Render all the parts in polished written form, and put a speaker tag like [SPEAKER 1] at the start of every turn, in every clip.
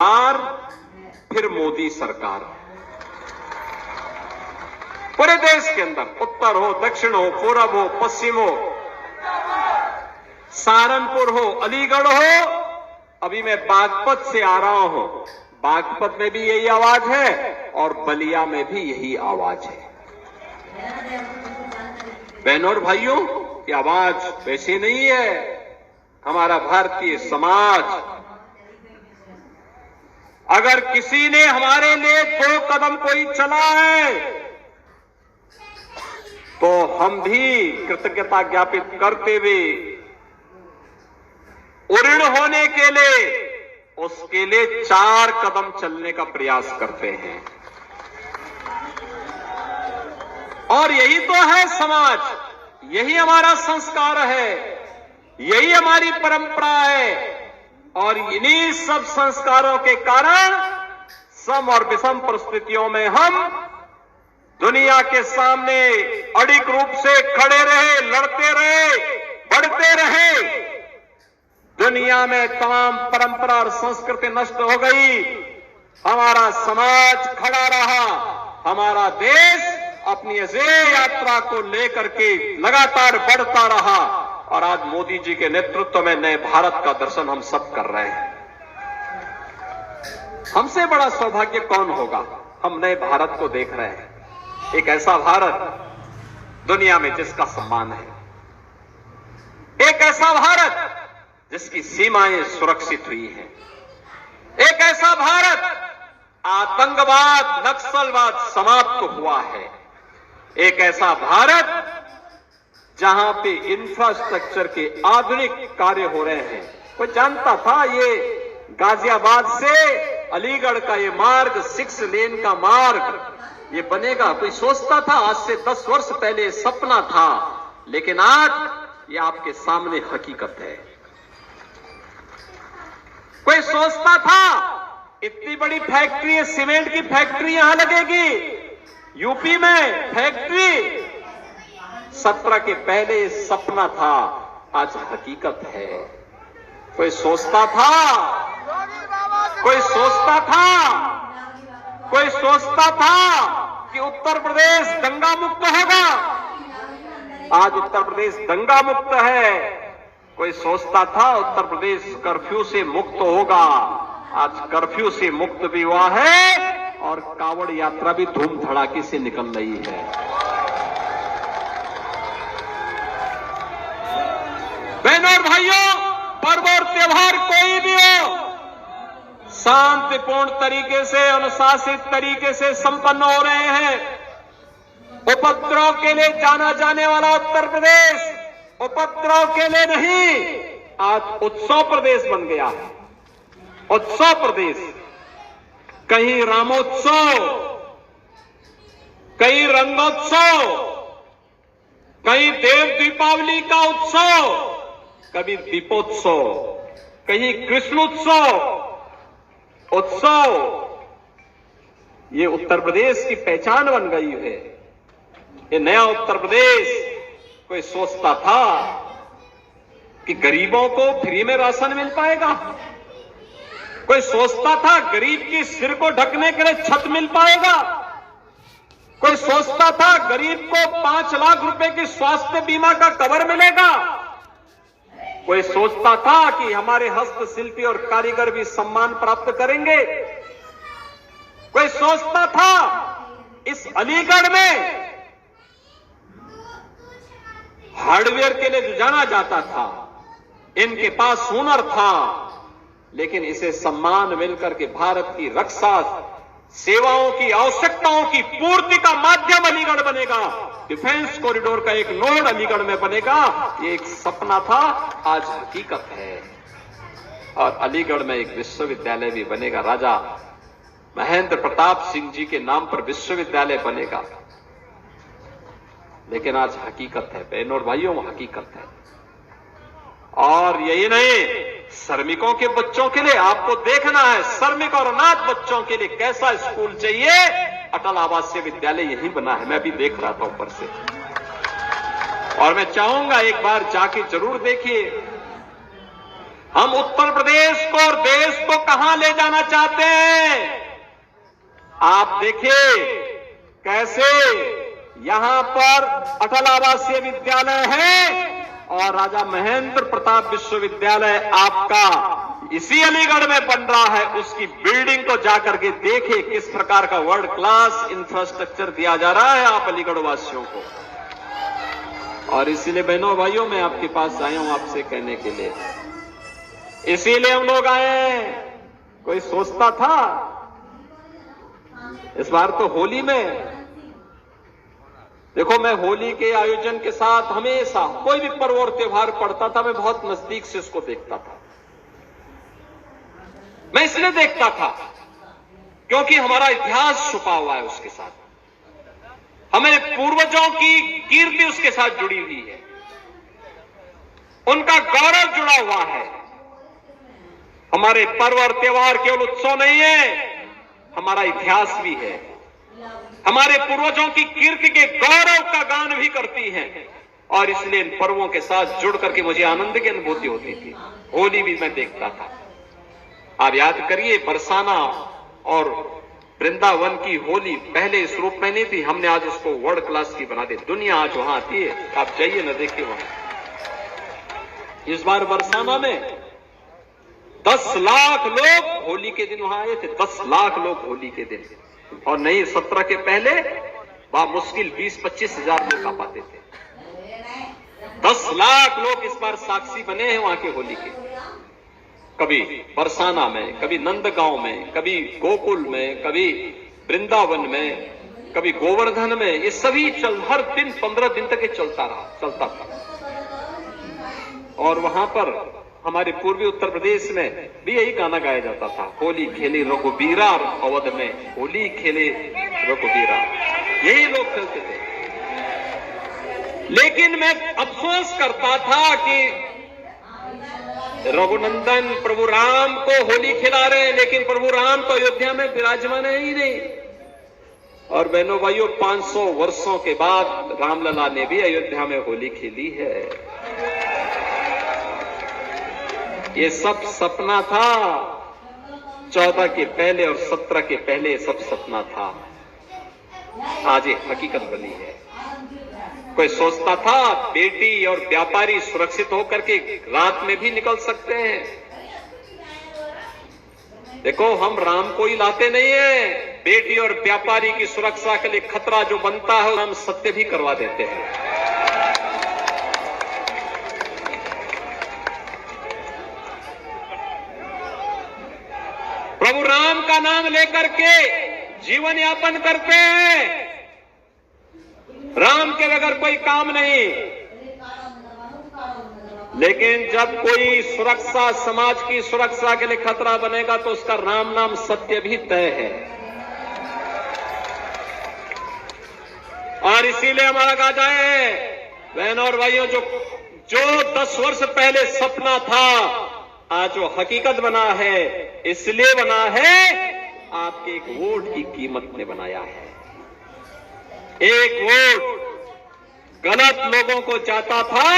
[SPEAKER 1] सरकार, फिर मोदी सरकार। पूरे देश के अंदर उत्तर हो, दक्षिण हो, पूरब हो, पश्चिम हो, सहारनपुर हो, अलीगढ़ हो, अभी मैं बागपत से आ रहा हूं। बागपत में भी यही आवाज है और बलिया में भी यही आवाज है। बहनों और भाइयों, ये आवाज वैसी नहीं है। हमारा भारतीय समाज, अगर किसी ने हमारे लिए 2 कदम कोई चला है तो हम भी कृतज्ञता ज्ञापित करते हुए उऋण होने के लिए उसके लिए 4 कदम चलने का प्रयास करते हैं। और यही तो है समाज, यही हमारा संस्कार है, यही हमारी परंपरा है। और इन्हीं सब संस्कारों के कारण सम और विषम परिस्थितियों में हम दुनिया के सामने अडिग रूप से खड़े रहे, लड़ते रहे, बढ़ते रहे। दुनिया में तमाम परंपरा और संस्कृति नष्ट हो गई, हमारा समाज खड़ा रहा, हमारा देश अपनी अजेय यात्रा को लेकर के लगातार बढ़ता रहा। और आज मोदी जी के नेतृत्व में नए भारत का दर्शन हम सब कर रहे हैं। हमसे बड़ा सौभाग्य कौन होगा? हम नए भारत को देख रहे हैं, एक ऐसा भारत दुनिया में जिसका सम्मान है, एक ऐसा भारत जिसकी सीमाएं सुरक्षित हुई हैं, एक ऐसा भारत आतंकवाद, नक्सलवाद समाप्त हुआ है, एक ऐसा भारत जहां पे इंफ्रास्ट्रक्चर के आधुनिक कार्य हो रहे हैं। कोई जानता था ये गाजियाबाद से अलीगढ़ का ये मार्ग, 6 लेन का मार्ग ये बनेगा? कोई सोचता था? आज से 10 वर्ष पहले सपना था, लेकिन आज ये आपके सामने हकीकत है। कोई सोचता था इतनी बड़ी फैक्ट्री, सीमेंट की फैक्ट्री यहां लगेगी, यूपी में फैक्ट्री 17 के पहले सपना था, आज हकीकत है। कोई सोचता था, कोई सोचता था, कोई सोचता था कि उत्तर प्रदेश दंगा मुक्त होगा, आज उत्तर प्रदेश दंगा मुक्त है। कोई सोचता था उत्तर प्रदेश कर्फ्यू से मुक्त होगा, आज कर्फ्यू से मुक्त भी हुआ है और कांवड़ यात्रा भी धूम धड़ाके से निकल रही है। बहनों और भाइयों, पर्व और त्योहार कोई भी हो, शांतिपूर्ण तरीके से, अनुशासित तरीके से संपन्न हो रहे हैं। उपद्रव के लिए जाना जाने वाला उत्तर प्रदेश उपद्रव के लिए नहीं, आज उत्सव प्रदेश बन गया है। उत्सव प्रदेश, कहीं रामोत्सव, कहीं रंगोत्सव, कहीं देव दीपावली का उत्सव, कभी दीपोत्सव, कहीं कृष्णोत्सव। उत्सव ये उत्तर प्रदेश की पहचान बन गई है। ये नया उत्तर प्रदेश, कोई सोचता था कि गरीबों को फ्री में राशन मिल पाएगा? कोई सोचता था गरीब की सिर को ढकने के लिए छत मिल पाएगा? कोई सोचता था गरीब को 5 लाख रुपए की स्वास्थ्य बीमा का कवर मिलेगा? कोई सोचता था कि हमारे हस्तशिल्पी और कारीगर भी सम्मान प्राप्त करेंगे? कोई सोचता था इस अलीगढ़ में हार्डवेयर के लिए जाना जाता था, इनके पास हुनर था, लेकिन इसे सम्मान मिलकर के भारत की रक्षा सेवाओं की आवश्यकताओं की पूर्ति का माध्यम अलीगढ़ बनेगा, डिफेंस कॉरिडोर का एक नोड अलीगढ़ में बनेगा, ये एक सपना था, आज हकीकत है। और अलीगढ़ में एक विश्वविद्यालय भी बनेगा, राजा महेंद्र प्रताप सिंह जी के नाम पर विश्वविद्यालय बनेगा। लेकिन आज हकीकत है बहनों और भाइयों, हकीकत है। और यही नहीं, श्रमिकों के बच्चों के लिए आपको देखना है, श्रमिक और अनाथ बच्चों के लिए कैसा स्कूल चाहिए। अटल आवासीय विद्यालय यही बना है, मैं भी देख रहा था ऊपर से, और मैं चाहूंगा एक बार जाके जरूर देखिए। हम उत्तर प्रदेश को और देश को कहां ले जाना चाहते हैं? आप देखिए कैसे यहां पर अटल आवासीय विद्यालय है और राजा महेंद्र प्रताप विश्वविद्यालय आपका इसी अलीगढ़ में बन रहा है। उसकी बिल्डिंग को जाकर के देखिए किस प्रकार का वर्ल्ड क्लास इंफ्रास्ट्रक्चर दिया जा रहा है आप अलीगढ़ वासियों को। और इसीलिए बहनों भाइयों मैं आपके पास आया हूं आपसे कहने के लिए, इसीलिए हम लोग आए हैं। कोई सोचता था इस बार तो होली में, देखो मैं होली के आयोजन के साथ हमेशा कोई भी पर्व और त्योहार पड़ता था मैं बहुत नजदीक से उसको देखता था। मैं इसलिए देखता था क्योंकि हमारा इतिहास छुपा हुआ है उसके साथ, हमारे पूर्वजों की कीर्ति उसके साथ जुड़ी हुई है, उनका गौरव जुड़ा हुआ है। हमारे पर्व और त्योहार केवल उत्सव नहीं है, हमारा इतिहास भी है। हमारे पूर्वजों की कीर्ति के गौरव का गान भी करती हैं और इसलिए इन पर्वों के साथ जुड़ करके मुझे आनंद की अनुभूति होती थी। होली भी मैं देखता था। आप याद करिए बरसाना और वृंदावन की होली पहले इस रूप में नहीं थी, हमने आज उसको वर्ल्ड क्लास की बना दी। दुनिया आज वहां आती है, आप जाइए ना देखिए वहां। इस बार बरसाना में 10 लाख लोग होली के दिन वहां आए थे, 10 लाख लोग होली के दिन, और नहीं 17 के पहले मुश्किल 20-25 हजार लोग आ पाते थे। 10 लाख लोग इस बार साक्षी बने हैं वहां के होली के। कभी बरसाना में, कभी नंदगांव में, कभी गोकुल में, कभी वृंदावन में, कभी गोवर्धन में, ये सभी हर दिन 15 दिन तक ये चलता था। और वहां पर हमारे पूर्वी उत्तर प्रदेश में भी यही गाना गाया जाता था, होली खेले रघुबीरा अवध में, होली खेले रघुबीरा, यही लोग खेलते थे। लेकिन मैं अफसोस करता था कि रघुनंदन प्रभु राम को होली खिला रहे हैं, लेकिन प्रभु राम तो अयोध्या में विराजमान है ही नहीं। और बहनों भाइयों 500 वर्षों के बाद रामलला ने भी अयोध्या में होली खेली है। ये सब सपना था 14 के पहले और 17 के पहले, सब सपना था, आज ये हकीकत बनी है। कोई सोचता था बेटी और व्यापारी सुरक्षित होकर के रात में भी निकल सकते हैं। देखो हम राम को ही लाते नहीं है, बेटी और व्यापारी की सुरक्षा के लिए खतरा जो बनता है हम सत्य भी करवा देते हैं। प्रभु राम का नाम लेकर के जीवन यापन करते हैं, राम के बगैर कोई काम नहीं। लेकिन जब कोई सुरक्षा, समाज की सुरक्षा के लिए खतरा बनेगा तो उसका राम नाम सत्य भी तय है। और इसीलिए हमारा गाजा है बहनों और भाइयों, जो 10 वर्ष पहले सपना था आज वो हकीकत बना है। इसलिए बना है आपके एक वोट की कीमत ने बनाया है। एक वोट गलत लोगों को जाता था,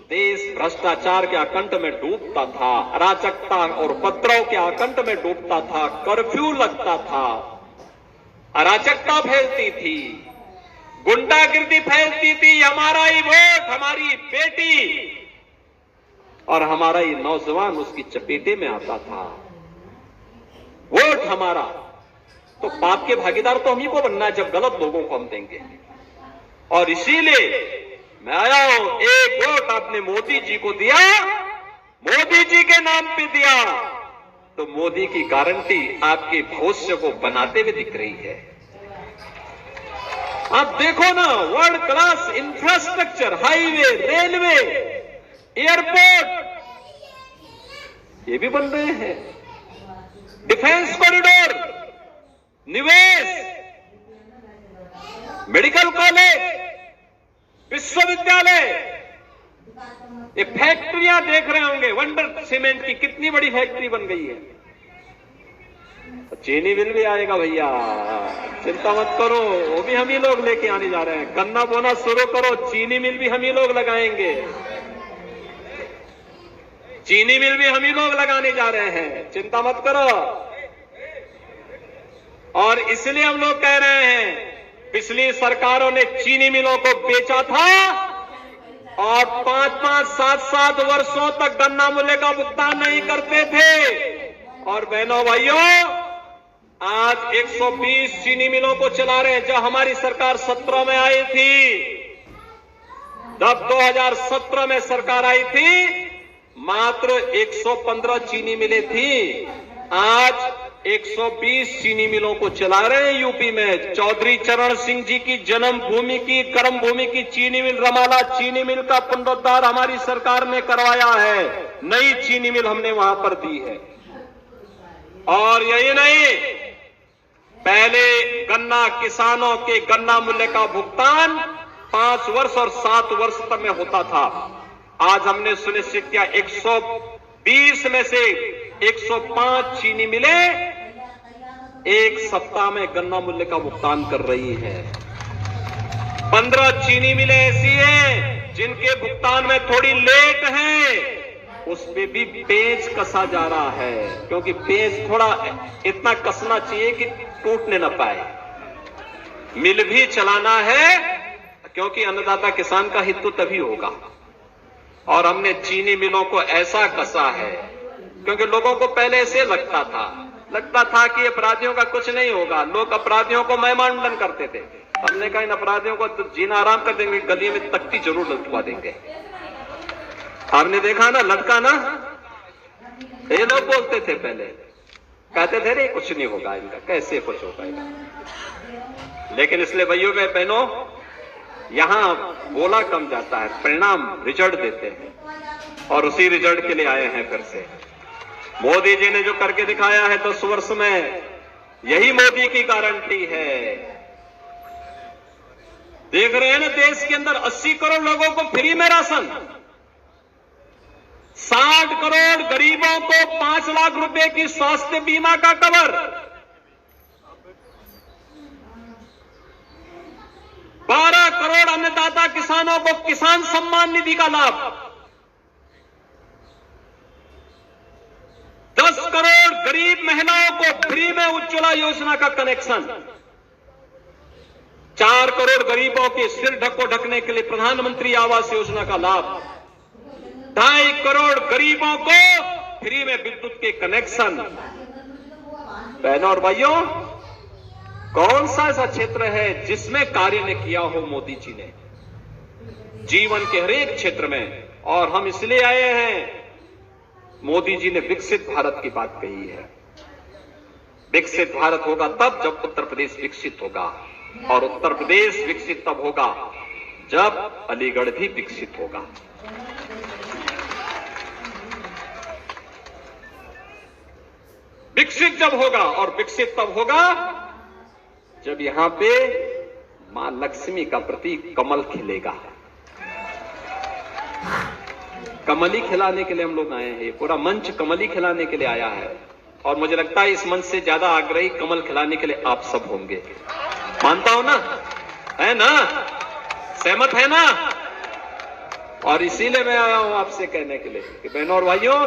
[SPEAKER 1] देश भ्रष्टाचार के आकंठ में डूबता था, अराजकता और उपद्रव के आकंठ में डूबता था, कर्फ्यू लगता था, अराजकता फैलती थी, गुंडागिर्दी फैलती थी। हमारा ही वोट, हमारी बेटी और हमारा ही नौजवान उसकी चपेटे में आता था। वोट हमारा, तो पाप के भागीदार तो हम ही को बनना है जब गलत लोगों को हम देंगे। और इसीलिए मैं आया हूं, एक वोट आपने मोदी जी को दिया, मोदी जी के नाम पे दिया, तो मोदी की गारंटी आपके भविष्य को बनाते हुए दिख रही है। आप देखो ना, world class infrastructure, highway, railway, airport, ये भी बन रहे हैं, डिफेंस कॉरिडोर, निवेश, मेडिकल कॉलेज, विश्वविद्यालय, ये फैक्ट्रियां देख रहे होंगे। वंडर सीमेंट की कितनी बड़ी फैक्ट्री बन गई है। चीनी मिल भी आएगा भैया, चिंता मत करो, वो भी हम ही लोग लेके आने जा रहे हैं। गन्ना बोना शुरू करो, चीनी मिल भी हम ही लोग लगाएंगे। चीनी मिल भी हम ही लोग लगाने जा रहे हैं, चिंता मत करो। और इसलिए हम लोग कह रहे हैं, पिछली सरकारों ने चीनी मिलों को बेचा था और 5-5, 7-7 वर्षों तक गन्ना मूल्य का भुगतान नहीं करते थे। और बहनों भाइयों, आज 120 चीनी मिलों को चला रहे हैं। जब हमारी सरकार 17 में आई थी, जब 2017 में सरकार आई थी, मात्र 115 चीनी मिलें थी। आज 120 चीनी मिलों को चला रहे हैं यूपी में। चौधरी चरण सिंह जी की जन्मभूमि की, कर्म भूमि की चीनी मिल रमाला चीनी मिल का पुनरुद्धार हमारी सरकार ने करवाया है। नई चीनी मिल हमने वहां पर दी है। और यही नहीं, पहले गन्ना किसानों के गन्ना मूल्य का भुगतान 5 वर्ष और 7 वर्ष तक में होता था। आज हमने सुनिश्चित किया 120 में से 105 चीनी मिलें एक सप्ताह में गन्ना मूल्य का भुगतान कर रही है। 15 चीनी मिलें ऐसी हैं जिनके भुगतान में थोड़ी लेट है, उस पे भी पेंच कसा जा रहा है, क्योंकि पेंच थोड़ा इतना कसना चाहिए कि टूटने न पाए। मिल भी चलाना है, क्योंकि अन्नदाता किसान का हित तो तभी होगा। और हमने चीनी मिलों को ऐसा कसा है, क्योंकि लोगों को पहले से लगता था कि अपराधियों का कुछ नहीं होगा। लोग अपराधियों को महिमांडन करते थे। हमने कहा इन अपराधियों को तो जीना आराम कर देंगे, गली में तख्ती जरूर लटका देंगे। आपने देखा ना, लटका ना, ये लोग बोलते थे पहले, कहते थे रे कुछ नहीं होगा इनका, कैसे कुछ हो पाएगा। लेकिन इसलिए भाइयों बहनों, यहां बोला कम जाता है, परिणाम रिजल्ट देते हैं। और उसी रिजल्ट के लिए आए हैं फिर से। मोदी जी ने जो करके दिखाया है 10 वर्ष में, यही मोदी की गारंटी है। देख रहे हैं ना, देश के अंदर 80 करोड़ लोगों को फ्री में राशन, 60 करोड़ गरीबों को 5 लाख रुपए की स्वास्थ्य बीमा का कवर, 12 करोड़ अन्नदाता किसानों को किसान सम्मान निधि का लाभ, 10 करोड़ गरीब महिलाओं को फ्री में उज्ज्वला योजना का कनेक्शन, 4 करोड़ गरीबों के सिर ढको ढकने के लिए प्रधानमंत्री आवास योजना का लाभ, 2.5 करोड़ गरीबों को फ्री में विद्युत के कनेक्शन। बहनों और भाइयों, कौन सा ऐसा क्षेत्र है जिसमें कार्य ने किया हो मोदी जी ने जीवन के हर एक क्षेत्र में। और हम इसलिए आए हैं, मोदी जी ने विकसित भारत की बात कही है। विकसित भारत होगा तब जब उत्तर प्रदेश विकसित होगा, और उत्तर प्रदेश विकसित तब होगा जब अलीगढ़ भी विकसित होगा। विकसित जब होगा, और विकसित तब होगा जब यहां पे मां लक्ष्मी का प्रतीक कमल खिलेगा। कमली खिलाने के लिए हम लोग आए हैं। पूरा मंच कमली खिलाने के लिए आया है, और मुझे लगता है इस मंच से ज्यादा आग्रही कमल खिलाने के लिए आप सब होंगे। मानता हूं ना, है ना, सहमत है ना। और इसीलिए मैं आया हूं आपसे कहने के लिए कि बहनों और भाइयों,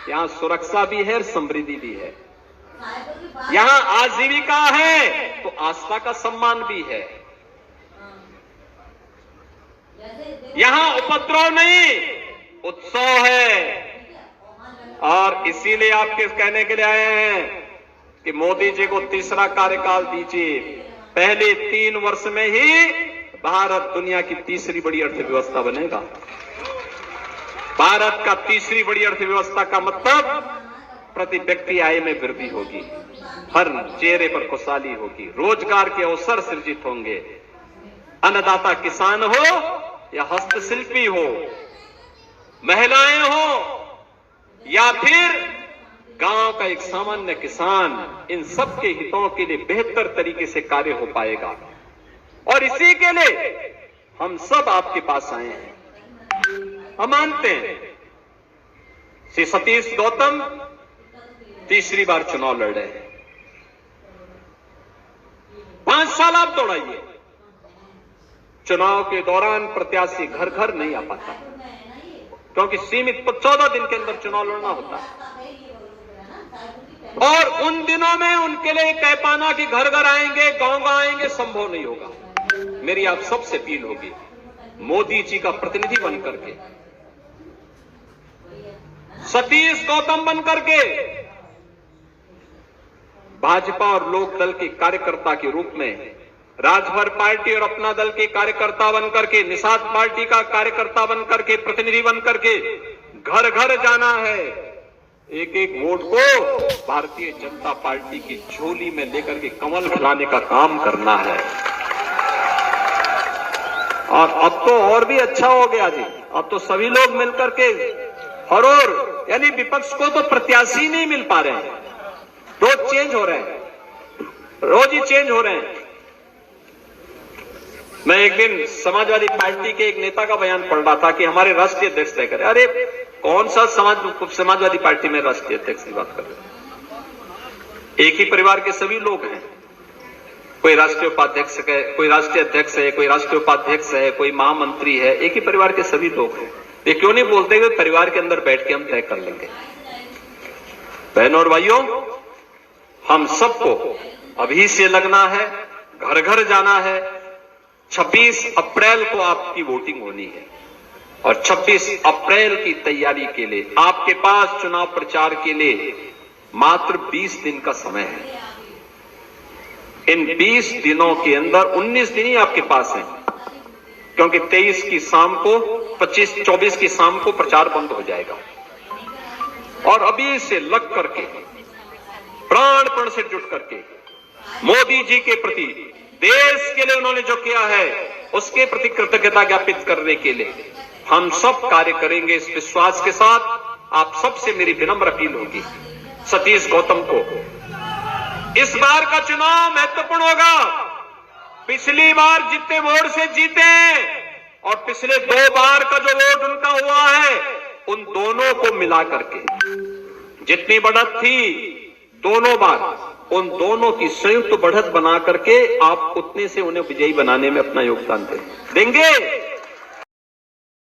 [SPEAKER 1] यहां सुरक्षा भी है और समृद्धि भी है, यहां आजीविका है तो आस्था का सम्मान भी है, यहां उपद्रव नहीं उत्सव है। और इसीलिए आपके कहने के लिए आए हैं कि मोदी जी को तीसरा कार्यकाल दीजिए। पहले 3 वर्ष में ही भारत दुनिया की तीसरी बड़ी अर्थव्यवस्था बनेगा। भारत का तीसरी बड़ी अर्थव्यवस्था का मतलब प्रति व्यक्ति आय में वृद्धि होगी, हर चेहरे पर खुशहाली होगी, रोजगार के अवसर सृजित होंगे। अन्नदाता किसान हो या हस्तशिल्पी हो, महिलाएं हो या फिर गांव का एक सामान्य किसान, इन सब के हितों के लिए बेहतर तरीके से कार्य हो पाएगा। और इसी के लिए हम सब आपके पास आए हैं। हम मानते हैं श्री सतीश गौतम तीसरी बार चुनाव लड़ रहे हैं। 5 साल आप दौड़ाइए, चुनाव के दौरान प्रत्याशी घर घर नहीं आ पाता, क्योंकि सीमित 14 दिन के अंदर चुनाव लड़ना होता है। और उन दिनों में उनके लिए कह पाना कि घर घर आएंगे, गांव गांव आएंगे, संभव नहीं होगा। मेरी आप सबसे अपील होगी, मोदी जी का प्रतिनिधि बनकर के, सतीश गौतम बनकर के, भाजपा और लोक दल के कार्यकर्ता के रूप में, राजभर पार्टी और अपना दल के कार्यकर्ता बनकर के, निषाद पार्टी का कार्यकर्ता बनकर के, प्रतिनिधि बनकर के घर घर जाना है। एक एक वोट को भारतीय जनता पार्टी की झोली में लेकर के कमल खिलाने का काम करना है। और अब तो और भी अच्छा हो गया जी, अब तो सभी लोग मिलकर के हर ओर, यानी विपक्ष को तो प्रत्याशी नहीं मिल पा रहे हैं, रोज चेंज हो रहे हैं, रोज ही चेंज हो रहे हैं। मैं एक दिन समाजवादी पार्टी के एक नेता का बयान पढ़ रहा था कि हमारे राष्ट्रीय अध्यक्ष तय करें। अरे कौन सा समाजवादी पार्टी में राष्ट्रीय अध्यक्ष की बात कर रहे हैं? एक ही परिवार के सभी लोग हैं, कोई राष्ट्रीय उपाध्यक्ष है, कोई राष्ट्रीय अध्यक्ष है, कोई राष्ट्रीय उपाध्यक्ष है, कोई महामंत्री है, एक ही परिवार के सभी लोग हैं। ये क्यों नहीं बोलते कि परिवार के अंदर बैठ के हम तय कर लेंगे? बहनों और भाइयों, हम सबको अभी से लगना है, घर घर जाना है। 26 अप्रैल को आपकी वोटिंग होनी है और 26 अप्रैल की तैयारी के लिए आपके पास चुनाव प्रचार के लिए मात्र 20 दिन का समय है। इन 20 दिनों के अंदर 19 दिन ही आपके पास हैं, क्योंकि 23 की शाम को, 24 की शाम को प्रचार बंद हो जाएगा। और अभी से लग करके, प्राणपण से जुट करके मोदी जी के प्रति, देश के लिए उन्होंने जो किया है उसके प्रति कृतज्ञता ज्ञापित करने के लिए हम सब कार्य करेंगे। इस विश्वास के साथ आप सबसे मेरी विनम्र अपील होगी, सतीश गौतम को इस बार का चुनाव महत्वपूर्ण होगा। पिछली बार जितने वोट से जीते और पिछले 2 बार का जो वोट उनका हुआ है, उन दोनों को मिला करके जितनी बढ़त थी दोनों बार, उन दोनों की संयुक्त बढ़त बना करके आप उतने से उन्हें विजयी बनाने में अपना योगदान देंगे।